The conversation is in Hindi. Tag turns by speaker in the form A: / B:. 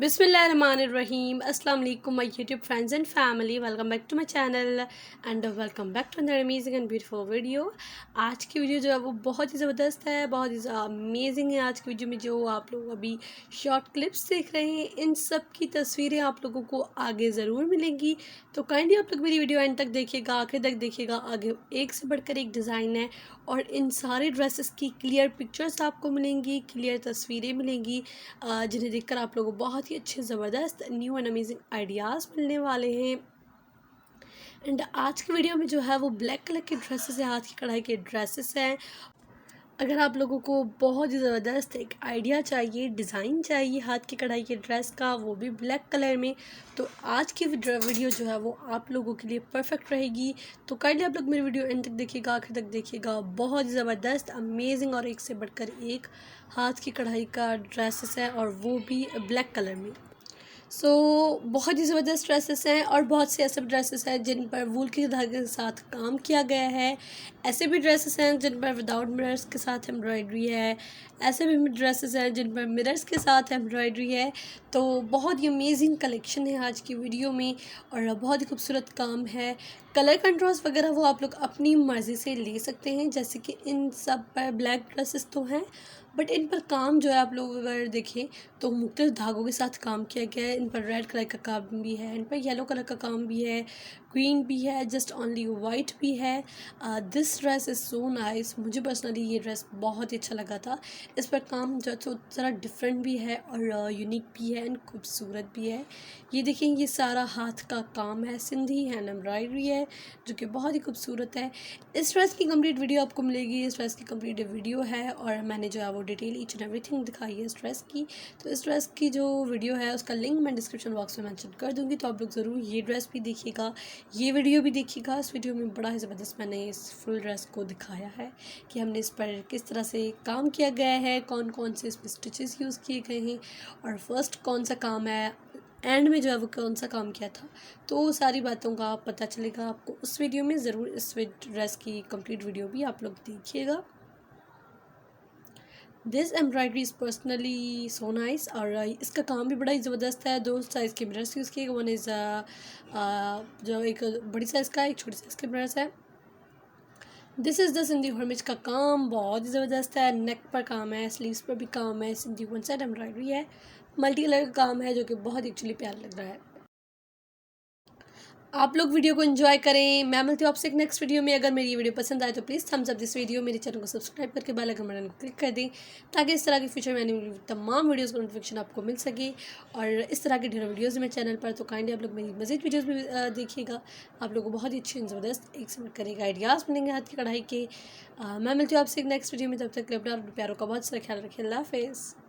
A: बिस्मिल्लाहिर्रहमानिर्रहीम अस्सलाम वालेकुम my YouTube friends and family, welcome back to my channel and welcome back to another amazing and beautiful video. आज की वीडियो जो है वो बहुत ही ज़बरदस्त है, बहुत ही अमेजिंग है। आज की वीडियो में जो आप लोग अभी शॉर्ट क्लिप्स देख रहे हैं, इन सब की तस्वीरें आप लोगों को आगे ज़रूर मिलेंगी। तो काइंडली आप लोग मेरी वीडियो एंड तक देखिएगा, आखिर तक देखिएगा। आगे एक से बढ़कर एक डिज़ाइन है और इन सारे ड्रेसेस की क्लियर पिक्चर्स आपको मिलेंगी, क्लियर तस्वीरें मिलेंगी, जिन्हें देखकर आप लोगों को बहुत ही अच्छे ज़बरदस्त न्यू एंड अमेजिंग आइडियाज़ मिलने वाले हैं। एंड आज की वीडियो में जो है वो ब्लैक कलर के ड्रेसेस है, हाथ की कढ़ाई के ड्रेसेस हैं। अगर आप लोगों को बहुत ही ज़बरदस्त एक आइडिया चाहिए, डिज़ाइन चाहिए हाथ की कढ़ाई के ड्रेस का, वो भी ब्लैक कलर में, तो आज की वीडियो जो है वो आप लोगों के लिए परफेक्ट रहेगी। तो काइंडली आप लोग मेरी वीडियो एंड तक देखिएगा, आखिर तक देखिएगा। बहुत ही ज़बरदस्त अमेजिंग और एक से बढ़कर एक हाथ की कढ़ाई का ड्रेसेस है और वो भी ब्लैक कलर में। बहुत ही ज़बरदस्त ड्रेसेस हैं और बहुत से ऐसे ड्रेसेस हैं जिन पर वूल के धागे के साथ काम किया गया है। ऐसे भी ड्रेसेस हैं जिन पर विदाउट मिरर्स के साथ एम्ब्रॉयडरी है। ऐसे भी ड्रेसेस हैं जिन पर मिरर्स के साथ एम्ब्रॉयडरी है। तो बहुत ही अमेजिंग कलेक्शन है आज की वीडियो में और बहुत ही खूबसूरत काम है। कलर कंट्रास्ट वगैरह वो आप लोग अपनी मर्ज़ी से ले सकते हैं, जैसे कि इन सब पर ब्लैक ड्रेसेस तो हैं, बट इन पर काम जो है आप लोग अगर देखें तो मुख्तलिफ धागों के साथ काम किया गया है। इन पर रेड कलर का काम भी है, इन पर येलो कलर का काम भी है, ग्रीन भी है, जस्ट ओनली वाइट भी है। This dress is so nice. मुझे पर्सनली ये ड्रेस बहुत ही अच्छा लगा था। इस पर काम जो तो ज़रा डिफरेंट भी है और यूनिक भी है एंड खूबसूरत भी है। ये देखें, ये सारा हाथ का काम है, सिंधी हैंड एम्ब्रॉयडरी है जो कि बहुत ही खूबसूरत है। इस ड्रेस की कंप्लीट वीडियो आपको मिलेगी। इस ड्रेस की कंप्लीट वीडियो है और मैंने जो है वो डिटेल ईच एंड एवरीथिंग दिखाई है इस ड्रेस की। तो इस ड्रेस की जो वीडियो है उसका लिंक मैं डिस्क्रिप्शन बॉक्स में मेंशन कर दूँगी, तो आप लोग ज़रूर ये ड्रेस भी देखिएगा, ये वीडियो भी देखिएगा। इस वीडियो में बड़ा ही ज़बरदस्त मैंने इस फुल ड्रेस को दिखाया है कि हमने इस पर किस तरह से काम किया गया है, कौन कौन से इसमें स्टिचेस यूज़ किए गए हैं और फर्स्ट कौन सा काम है, एंड में जो है वो कौन सा काम किया था। तो सारी बातों का पता चलेगा आपको उस वीडियो में। ज़रूर इस ड्रेस की कंप्लीट वीडियो भी आप लोग देखिएगा। This embroidery is personally so nice और इसका काम भी बड़ा ही ज़बरदस्त है। दो साइज़ के मिरर्स यूज़ किए, वन इज़ जो एक बड़ी साइज़ का, एक छोटी साइज़ के मिरर्स है। दिस इज़ द सिंधी हर्मिज का काम बहुत ही ज़बरदस्त है। नेक पर काम है, स्लीव्स पर भी काम है, सिंधी वन साइड एम्ब्रॉयडरी है, मल्टी कलर का काम है जो कि बहुत एक्चुअली प्यारा लग रहा है। आप लोग वीडियो को एंजॉय करें। मैं मिलती हूँ आपसे एक नेक्स्ट वीडियो में। अगर मेरी ये वीडियो पसंद आए तो please Thums up this video, मेरे चैनल को सब्सक्राइब करके बेल आइकन बटन को क्लिक कर दें ताकि इस तरह के फ्यूचर में आने वाली तमाम वीडियोज़ का नोटिफिकेशन आपको मिल सके। और इस तरह के ढेरों वीडियोज़ मेरे चैनल पर, तो काइंडली आप लोग मेरी मज़ीद वीडियोज़ भी देखिएगा। आप लोगों को बहुत ही अच्छे ज़बरदस्त एक से करेगा आइडियाज़ मिलेंगे हाथ की कढ़ाई के। मैं मिलती हूँ आपसे एक नेक्स्ट वीडियो में। तब तक अपना प्यारों का बहुत सारा ख्याल रखिए। अल्लाह हाफ़िज़।